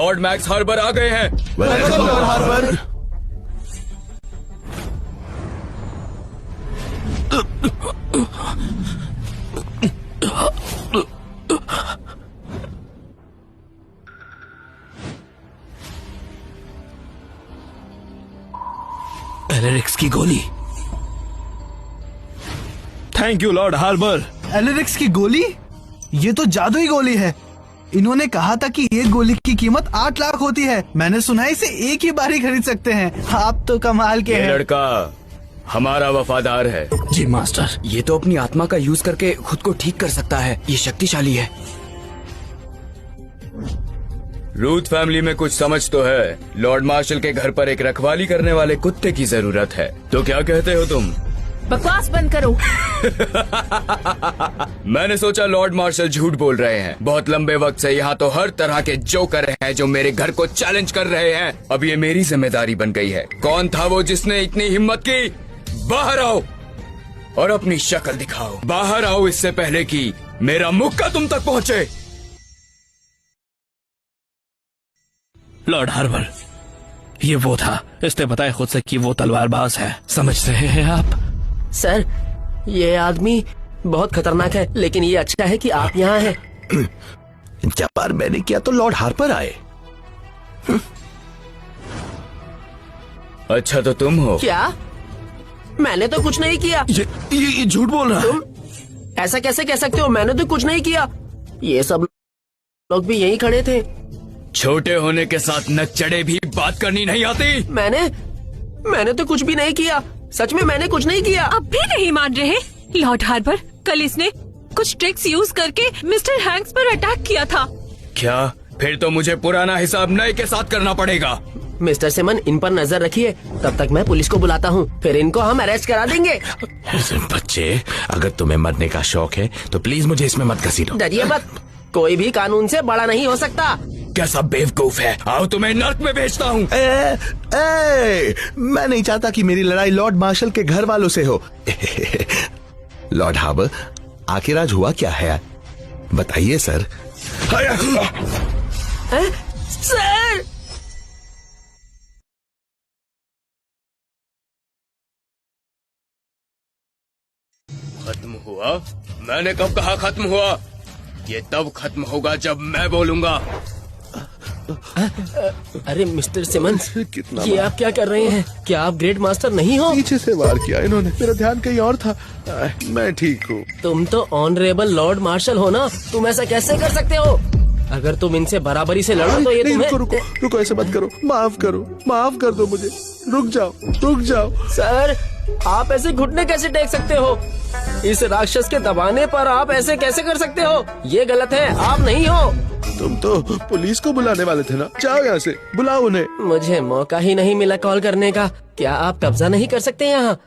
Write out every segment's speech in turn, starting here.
Lord max harbour आ गए हैं। Welcome Lord Harbour. एलेरिक्स की गोली। Thank you Lord Harbour. एलेरिक्स की गोली? ये तो जादुई गोली है। इन्होंने कहा था कि एक गोली की कीमत 8 लाख होती है। मैंने सुना है इसे एक ही बार ही खरीद सकते हैं। आप तो कमाल के ये हैं। लड़का हमारा वफादार है। जी मास्टर। ये तो अपनी आत्मा का यूज करके खुद को ठीक कर सकता है। ये शक्तिशाली है। रूथ फैमिली में कुछ समझ तो है। लॉर्ड मार्शल के घर पर एक रखवाली करने वाले कुत्ते की जरूरत है। तो क्या कहते हो तुम? बकवास बंद करो। मैंने सोचा लॉर्ड मार्शल झूठ बोल रहे हैं। बहुत लंबे वक्त से यहाँ तो हर तरह के जोकर हैं जो मेरे घर को चैलेंज कर रहे हैं। अब ये मेरी जिम्मेदारी बन गई है। कौन था वो जिसने इतनी हिम्मत की? बाहर आओ और अपनी शक्ल दिखाओ। बाहर आओ इससे पहले कि मेरा मुक्का तुम तक पहुँचे। लॉर्ड हार्बर, ये वो था। इसने बताया खुद से कि वो तलवारबाज है। समझ रहे हैं आप? सर, ये आदमी बहुत खतरनाक है, लेकिन ये अच्छा है कि आप यहाँ हैं। जब बार मैंने किया तो लॉर्ड हार्पर आए। अच्छा तो तुम हो? क्या? मैंने तो कुछ नहीं किया। ये झूठ बोल रहा है। तुम ऐसा कैसे कह सकते हो? मैंने तो कुछ नहीं किया। ये सब लोग भी यहीं खड़े थे। छोटे होने के साथ नकचढ़े भी बात करनी नहीं आती। मैंने तो कुछ भी नहीं किया। सच में मैंने कुछ नहीं किया। अब भी नहीं मान रहे? लॉर्ड हार्बर, कल इसने कुछ ट्रिक्स यूज करके मिस्टर हैंक्स पर अटैक किया था। क्या? फिर तो मुझे पुराना हिसाब नए के साथ करना पड़ेगा। मिस्टर सिमन, इन पर नजर रखिए। तब तक मैं पुलिस को बुलाता हूँ, फिर इनको हम अरेस्ट करा देंगे। बच्चे, अगर तुम्हें मरने का शौक है तो प्लीज मुझे इसमें मत घसीटो। डरिए मत, कोई भी कानून से बड़ा नहीं हो सकता। कैसा बेवकूफ है। आओ तुम्हें नर्क में भेजता हूँ। मैं नहीं चाहता कि मेरी लड़ाई लॉर्ड मार्शल के घर वालों से हो। लॉर्ड हार्बर, आखिर आज हुआ क्या है? बताइए सर। सर! खत्म हुआ? मैंने कब कहा खत्म हुआ? ये तब खत्म होगा जब मैं बोलूंगा। अरे मिस्टर सिमंस, कितना ये आप क्या कर रहे हैं? क्या आप ग्रेट मास्टर नहीं हो? पीछे से वार किया इन्होंने। मेरा ध्यान कहीं और था। मैं ठीक हूँ। तुम तो ऑनरेबल लॉर्ड मार्शल हो ना। तुम ऐसा कैसे कर सकते हो? अगर तुम इनसे बराबरी से लड़ो तो ये नहीं, तुम्हें... रुको, ऐसे मत करो। माफ कर दो मुझे। रुक जाओ। सर, आप ऐसे घुटने कैसे टेक सकते हो? इस राक्षस के दबाने पर आप ऐसे कैसे कर सकते हो? ये गलत है, आप नहीं हो। तुम तो पुलिस को बुलाने वाले थे ना। जाओ यहाँ से, बुलाओ उन्हें। मुझे मौका ही नहीं मिला कॉल करने का। क्या आप कब्जा नहीं कर सकते यहाँ?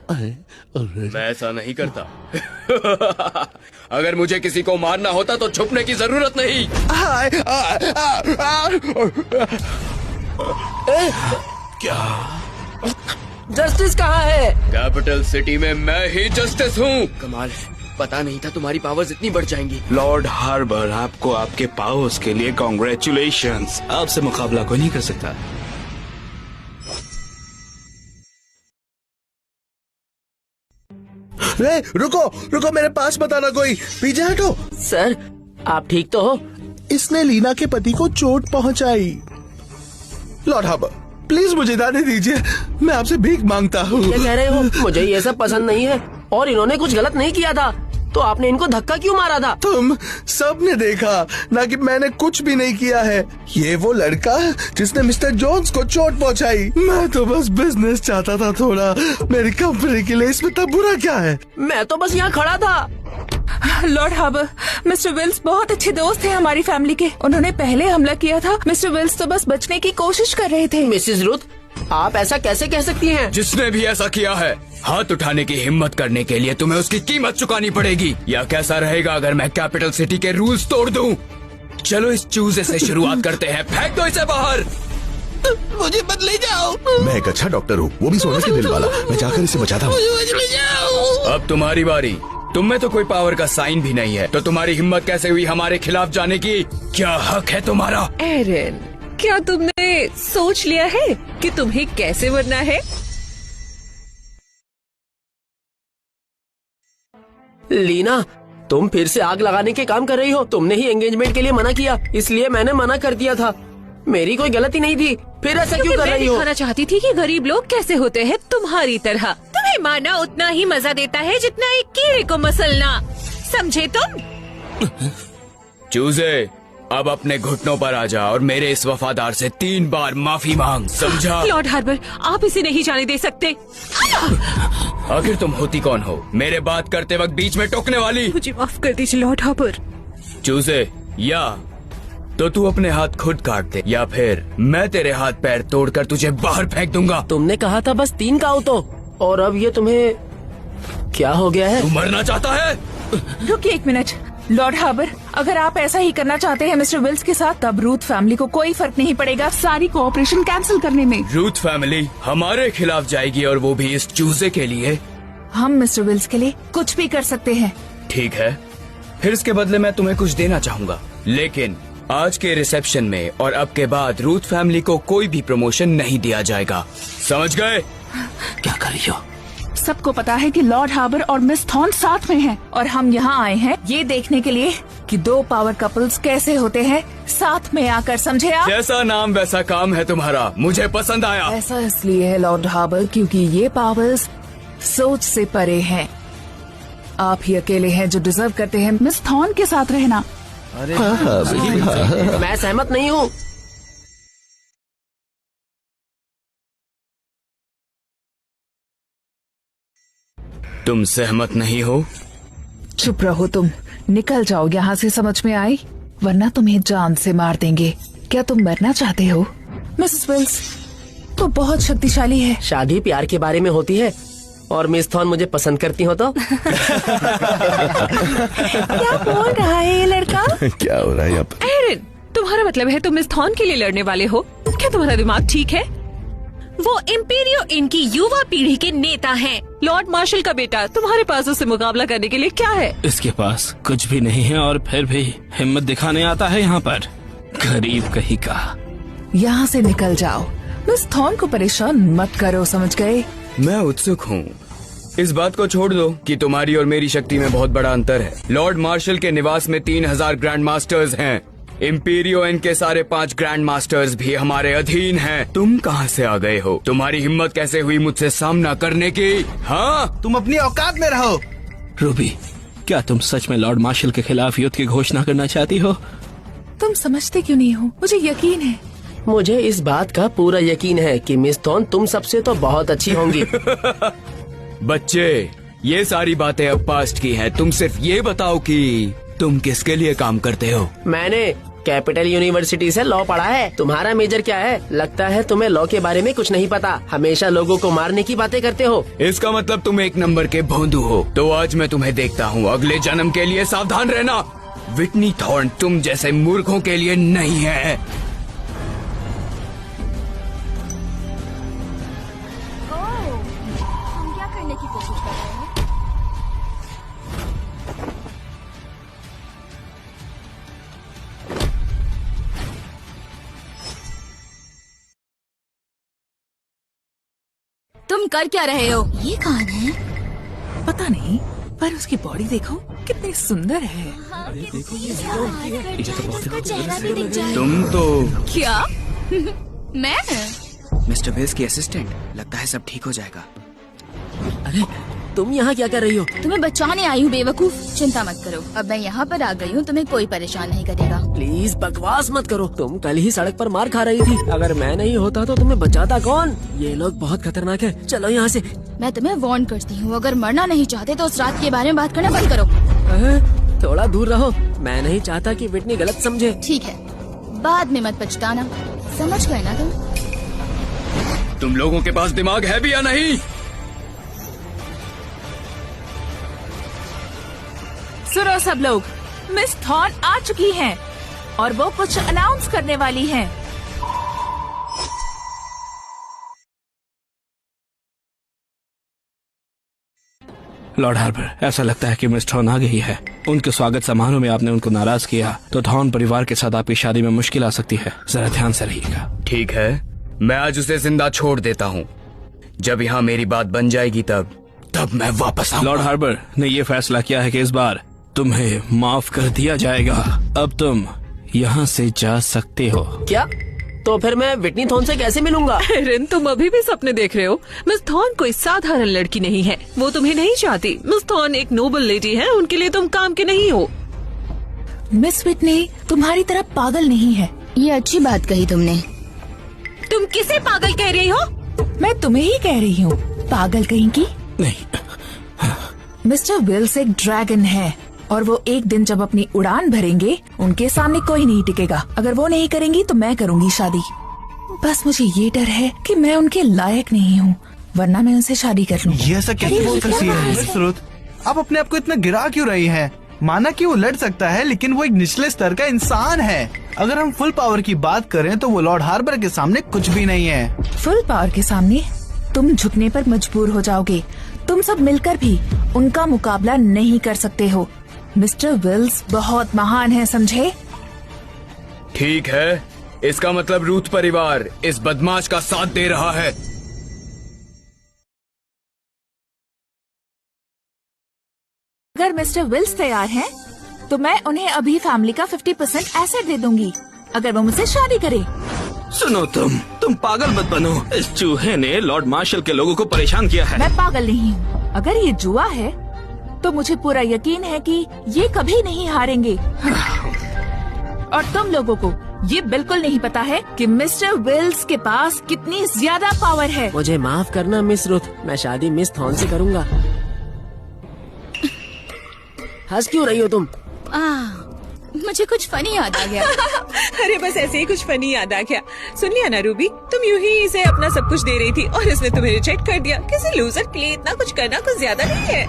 मैं ऐसा नहीं करता। अगर मुझे किसी को मारना होता तो छुपने की जरूरत नहीं। क्या? जस्टिस कहाँ है? कैपिटल सिटी में मैं ही जस्टिस हूँ। कमाल है, पता नहीं था तुम्हारी पावर्स इतनी बढ़ जाएंगी। लॉर्ड हार्बर, आपको आपके पावर्स के लिए कॉन्ग्रेचुलेशंस। आपसे मुकाबला कोई नहीं कर सकता। रुको, मेरे पास बताना कोई। पीछे हटो। सर, आप ठीक तो हो? इसने लीना के पति को चोट पहुंचाई। लॉर्ड हार्बर, प्लीज मुझे जाने दीजिए। मैं आपसे भीख मांगता हूँ। क्या कह रहे हो? मुझे ये सब पसंद नहीं है। और इन्होंने कुछ गलत नहीं किया था, तो आपने इनको धक्का क्यों मारा था? तुम सबने देखा ना कि मैंने कुछ भी नहीं किया है। ये वो लड़का जिसने मिस्टर जोन्स को चोट पहुंचाई। मैं तो बस बिजनेस चाहता था थोड़ा, मेरी कंपनी के लिए। इसमें तब बुरा क्या है? मैं तो बस यहाँ खड़ा था। लॉर्ड हार्बर, मिस्टर विल्स बहुत अच्छे दोस्त थे हमारी फैमिली के। उन्होंने पहले हमला किया था। मिस्टर विल्स तो बस बचने की कोशिश कर रहे थे। मिसेस रूथ, आप ऐसा कैसे कह सकती हैं? जिसने भी ऐसा किया है, हाथ उठाने की हिम्मत करने के लिए तुम्हें उसकी कीमत चुकानी पड़ेगी। या कैसा रहेगा अगर मैं कैपिटल सिटी के रूल्स तोड़ दूं? चलो इस चूजे से शुरुआत करते हैं। फेंक दो इसे बाहर। मुझे मत ले जाओ। मैं एक अच्छा डॉक्टर हूँ, वो भी सोने के दिल वाला। मैं जाकर इसे बचाता हूँ। मुझे ले जाओ। अब तुम्हारी बारी। तुम में तो कोई पावर का साइन भी नहीं है, तो तुम्हारी हिम्मत कैसे हुई हमारे खिलाफ जाने की? क्या हक है तुम्हारा? एरन, क्या तुमने सोच लिया है कि तुम्हें कैसे मरना है? लीना, तुम फिर से आग लगाने के काम कर रही हो। तुमने ही एंगेजमेंट के लिए मना किया, इसलिए मैंने मना कर दिया था। मेरी कोई गलती नहीं थी, फिर ऐसा क्यों कर मैं रही हो? दिखाना चाहती थी कि गरीब लोग कैसे होते हैं तुम्हारी तरह। तुम्हें मारना उतना ही मजा देता है जितना एक कीड़े को मसलना, समझे तुम? चूजे, अब अपने घुटनों पर आ जा और मेरे इस वफादार से 3 बार माफी मांग, समझा? लॉर्ड हार्बर, आप इसे नहीं जाने दे सकते। आखिर तुम होती कौन हो, मेरे बात करते वक्त बीच में टोकने वाली? मुझे माफ कर दीजिए लॉर्ड हार्बर। चूजे, या तो तू अपने हाथ खुद काट दे, या फिर मैं तेरे हाथ पैर तोड़कर तुझे बाहर फेंक दूंगा। तुमने कहा था बस 3 काऊ तो, और अब ये तुम्हें क्या हो गया है? तू मरना चाहता है? रुकिए 1 मिनट। लॉर्ड हार्बर, अगर आप ऐसा ही करना चाहते हैं मिस्टर विल्स के साथ, तब रूथ फैमिली को कोई फर्क नहीं पड़ेगा सारी कोऑपरेशन कैंसिल करने में। रूथ फैमिली हमारे खिलाफ जाएगी, और वो भी इस चूजे के लिए? हम मिस्टर विल्स के लिए कुछ भी कर सकते हैं। ठीक है, फिर इसके बदले मैं तुम्हें कुछ देना चाहूँगा, लेकिन आज के रिसेप्शन में और अब के बाद रूथ फैमिली को कोई भी प्रमोशन नहीं दिया जाएगा, समझ गए? क्या कर रही हो? सबको पता है कि लॉर्ड हार्बर और मिस थॉर्न साथ में हैं, और हम यहाँ आए हैं ये देखने के लिए कि 2 पावर कपल्स कैसे होते हैं साथ में आकर, समझे आप? जैसा नाम वैसा काम है तुम्हारा, मुझे पसंद आया। ऐसा इसलिए है लॉर्ड हार्बर क्योंकि ये पावर्स सोच से परे हैं। आप ही अकेले हैं जो डिजर्व करते हैं मिस थॉर्न के साथ रहना। मैं सहमत नहीं हूँ। तुम सहमत नहीं हो? चुप रहो तुम, निकल जाओ यहाँ से, समझ में आई? वरना तुम्हें जान से मार देंगे। क्या तुम मरना चाहते हो? मिसेस विल्स तो बहुत शक्तिशाली है। शादी प्यार के बारे में होती है, और मिस थॉर्न मुझे पसंद करती हो तो? क्या बोल रहा है ये लड़का? क्या हो रहा है यहाँ पर? एरिन, तुम्हारा मतलब है तुम मिस थॉर्न के लिए लड़ने वाले हो? क्या तुम्हारा दिमाग ठीक है? वो इम्पीरियो इनकी युवा पीढ़ी के नेता हैं। लॉर्ड मार्शल का बेटा, तुम्हारे पास उससे मुकाबला करने के लिए क्या है? इसके पास कुछ भी नहीं है और फिर भी हिम्मत दिखाने आता है यहाँ पर, गरीब कहीं का। यहाँ से निकल जाओ, मिस थॉर्न को परेशान मत करो, समझ गए? मैं उत्सुक हूँ। इस बात को छोड़ दो कि तुम्हारी और मेरी शक्ति में बहुत बड़ा अंतर है। लॉर्ड मार्शल के निवास में 3000 ग्रैंड मास्टर्स हैं। इम्पीरियो इनके सारे 5 ग्रैंड मास्टर्स भी हमारे अधीन हैं। तुम कहाँ से आ गए हो? तुम्हारी हिम्मत कैसे हुई मुझसे सामना करने की? हाँ, तुम अपनी औकात में रहो। रूबी, क्या तुम सच में लॉर्ड मार्शल के खिलाफ युद्ध की घोषणा करना चाहती हो? तुम समझते क्यों नहीं हो? मुझे यकीन है। मुझे इस बात का पूरा यकीन है कि मिस थॉर्न तुम सबसे तो बहुत अच्छी होंगी। बच्चे, ये सारी बातें अब पास्ट की हैं। तुम सिर्फ ये बताओ कि तुम किसके लिए काम करते हो? मैंने कैपिटल यूनिवर्सिटी से लॉ पढ़ा है। तुम्हारा मेजर क्या है? लगता है तुम्हें लॉ के बारे में कुछ नहीं पता। हमेशा लोगों को मारने की बातें करते हो। इसका मतलब तुम 1 नंबर के भोंदू हो। तो आज मैं तुम्हें देखता हूँ। अगले जन्म के लिए सावधान रहना। विटनी थॉर्न तुम जैसे मूर्खों के लिए नहीं है। तुम क्या करने की कोशिश कर रहे हो? तुम कर क्या रहे हो? ये कौन है? पता नहीं, पर उसकी बॉडी देखो कितनी सुंदर है। तुम तो क्या? मैं? मिस्टर विल्स की असिस्टेंट। लगता है सब ठीक हो जाएगा। अरे तुम यहाँ क्या कर रही हो? तुम्हें बचाने आई हूँ बेवकूफ। चिंता मत करो, अब मैं यहाँ पर आ गई हूँ, तुम्हें कोई परेशान नहीं करेगा। प्लीज बकवास मत करो। तुम कल ही सड़क पर मार खा रही थी। अगर मैं नहीं होता तो तुम्हें बचाता कौन? ये लोग बहुत खतरनाक है। चलो यहाँ से। मैं तुम्हें वार्न करती हूँ, अगर मरना नहीं चाहते तो उस रात के बारे में बात करना बंद करो। थोड़ा दूर रहो। मैं नहीं चाहता कि विटनी गलत समझे। ठीक है, बाद में मत पछताना, समझ गए ना तुम लोगों के पास दिमाग है भी या नहीं? सुनो सब लोग, मिस थॉर्न आ चुकी हैं और वो कुछ अनाउंस करने वाली हैं। लॉर्ड हार्बर, ऐसा लगता है कि मिस थॉर्न आ गई है। उनके स्वागत समारोह में आपने उनको नाराज किया तो थॉर्न परिवार के साथ आपकी शादी में मुश्किल आ सकती है। जरा ध्यान से रहिएगा। ठीक है, मैं आज उसे जिंदा छोड़ देता हूँ। जब यहाँ मेरी बात बन जाएगी तब मैं वापस आऊंगा। लॉर्ड हार्बर ने ये फैसला किया है कि इस बार तुम्हें माफ कर दिया जाएगा। अब तुम यहाँ से जा सकते हो। क्या? तो फिर मैं विटनी थॉर्न से कैसे मिलूंगा? एरन, तुम अभी भी सपने देख रहे हो। मिस थॉर्न कोई साधारण लड़की नहीं है, वो तुम्हें नहीं चाहती। मिस थॉर्न एक नोबल लेडी है, उनके लिए तुम काम के नहीं हो। मिस विटनी तुम्हारी तरह पागल नहीं है। ये अच्छी बात कही तुमने। तुम किसे पागल कह रही हो? मैं तुम्हें ही कह रही हूँ, पागल कहीं की। नहीं, मिस्टर विल्स एक ड्रैगन है और वो एक दिन जब अपनी उड़ान भरेंगे उनके सामने कोई नहीं टिकेगा। अगर वो नहीं करेंगी तो मैं करूँगी शादी। बस मुझे ये डर है कि मैं उनके लायक नहीं हूँ, वरना मैं उनसे शादी कर लूँ। ये ऐसा कैसे बोल सकती है मिस रुथ? आप अपने आप को इतना गिरा क्यों रही हैं? माना कि वो लड़ सकता है, लेकिन वो एक निचले स्तर का इंसान है। अगर हम फुल पावर की बात करें तो वो लॉर्ड हार्बर के सामने कुछ भी नहीं है। फुल पावर के सामने तुम झुकने पर मजबूर हो जाओगे। तुम सब मिलकर भी उनका मुकाबला नहीं कर सकते हो। मिस्टर विल्स बहुत महान है, समझे? ठीक है, इसका मतलब रूथ परिवार इस बदमाश का साथ दे रहा है। अगर मिस्टर विल्स तैयार हैं, तो मैं उन्हें अभी फैमिली का 50% एसेट दे दूंगी अगर वो मुझसे शादी करे। सुनो, तुम पागल मत बनो। इस चूहे ने लॉर्ड मार्शल के लोगों को परेशान किया है। मैं पागल नहीं हूँ। अगर ये जुआ है तो मुझे पूरा यकीन है कि ये कभी नहीं हारेंगे। और तुम लोगों को ये बिल्कुल नहीं पता है कि मिस्टर विल्स के पास कितनी ज्यादा पावर है। मुझे माफ करना मिस रुथ, मैं शादी मिस थॉर्न से करूंगा। हंस क्यों रही हो तुम? मुझे कुछ फनी याद आ गया। अरे बस ऐसे ही कुछ फनी याद आ गया। सुन लिया ना रूबी, तुम यूं ही इसे अपना सब कुछ दे रही थी और इसने तुम्हें रिजेक्ट कर दिया। किसी लूजर के लिए इतना कुछ करना कुछ ज्यादा नहीं है।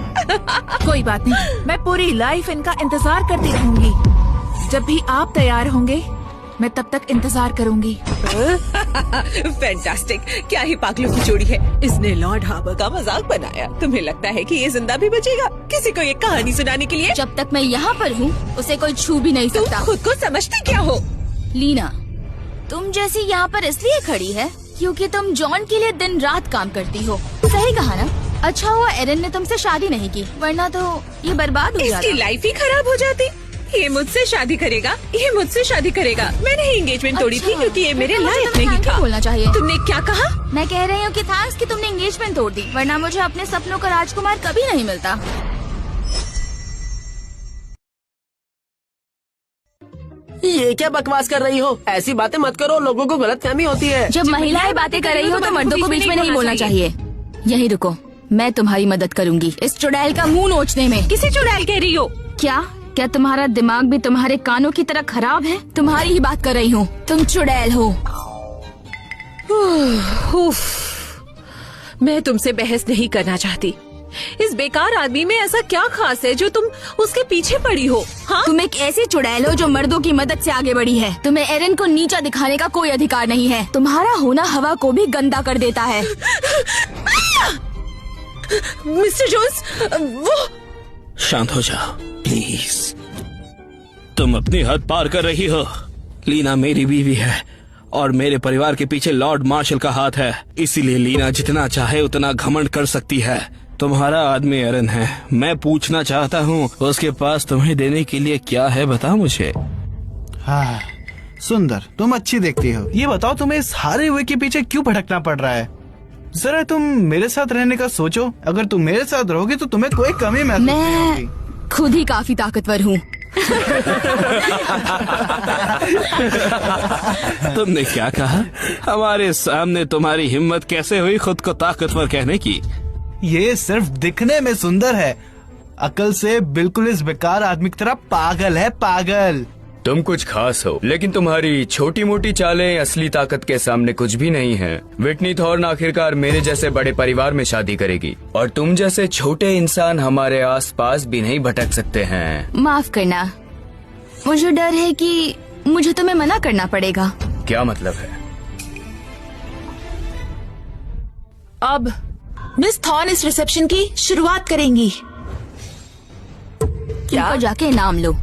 कोई बात नहीं, मैं पूरी लाइफ इनका इंतजार करती रहूंगी। जब भी आप तैयार होंगे मैं तब तक इंतजार करूंगी। फैंटास्टिक, क्या ही पागलों की जोड़ी है। इसने लॉर्ड हार्बर का मजाक बनाया। तुम्हें लगता है कि ये जिंदा भी बचेगा किसी को ये कहानी सुनाने के लिए? जब तक मैं यहाँ पर हूँ उसे कोई छू भी नहीं तुम सकता। खुद को समझती क्या हो? लीना, तुम जैसी यहाँ पर इसलिए खड़ी है क्योंकि तुम जॉन के लिए दिन रात काम करती हो। सही कहा ना? अच्छा हुआ एरन ने तुमसे शादी नहीं की, वरना तो ये बर्बाद हो जाता। इसकी लाइफ ही खराब हो जाती। ये मुझसे शादी करेगा, ये मुझसे शादी करेगा। मैंने ही एंगेजमेंट तोड़ी थी क्योंकि ये मेरे लायक नहीं था। बोलना चाहिए। तुमने क्या कहा? मैं कह रही हूँ कि थैंक्स कि तुमने एंगेजमेंट तोड़ दी, वरना मुझे अपने सपनों का राजकुमार कभी नहीं मिलता। ये क्या बकवास कर रही हो? ऐसी बातें मत करो, लोगों को गलतफहमी होती है। जब महिलाएं बातें कर रही हो तो मर्दों को बीच में नहीं बोलना चाहिए। यहीं रुको, मैं तुम्हारी मदद करूंगी इस चुड़ैल का मुंह नोचने में। किसे चुड़ैल कह रही हो? क्या तुम्हारा दिमाग भी तुम्हारे कानों की तरह खराब है? तुम्हारी ही बात कर रही हूँ, तुम चुड़ैल हो। मैं तुमसे बहस नहीं करना चाहती। इस बेकार आदमी में ऐसा क्या खास है जो तुम उसके पीछे पड़ी हो? हाँ? तुम एक ऐसी चुड़ैल हो जो मर्दों की मदद से आगे बढ़ी है। तुम्हें एरन को नीचा दिखाने का कोई अधिकार नहीं है। तुम्हारा होना हवा को भी गंदा कर देता है। मिस्टर जोन्स, वो शांत हो जाओ प्लीज। तुम अपनी हद पार कर रही हो। लीना मेरी बीवी है और मेरे परिवार के पीछे लॉर्ड मार्शल का हाथ है, इसीलिए लीना जितना चाहे उतना घमंड कर सकती है। तुम्हारा आदमी एरन है। मैं पूछना चाहता हूँ उसके पास तुम्हें देने के लिए क्या है, बताओ मुझे। हाँ, सुंदर, तुम अच्छी देखती हो। ये बताओ तुम्हें इस हारे हुए के पीछे क्यों भटकना पड़ रहा है? जरा तुम मेरे साथ रहने का सोचो। अगर तुम मेरे साथ रहोगे तो तुम्हें कोई कमी महसूस नहीं होगी। मैं खुद ही काफी ताकतवर हूँ। तुमने क्या कहा? हमारे सामने तुम्हारी हिम्मत कैसे हुई खुद को ताकतवर कहने की? ये सिर्फ दिखने में सुंदर है, अकल से बिल्कुल इस बेकार आदमी की तरह पागल है, पागल। तुम कुछ खास हो, लेकिन तुम्हारी छोटी मोटी चालें असली ताकत के सामने कुछ भी नहीं है। विटनी थॉर्न आखिरकार मेरे जैसे बड़े परिवार में शादी करेगी और तुम जैसे छोटे इंसान हमारे आसपास भी नहीं भटक सकते हैं। माफ करना, मुझे डर है कि मुझे तुम्हें मना करना पड़ेगा। क्या मतलब है? अब मिस थॉर्न इस रिसेप्शन की शुरुआत करेंगी। फैक्ट्री पर जाके इनाम लो।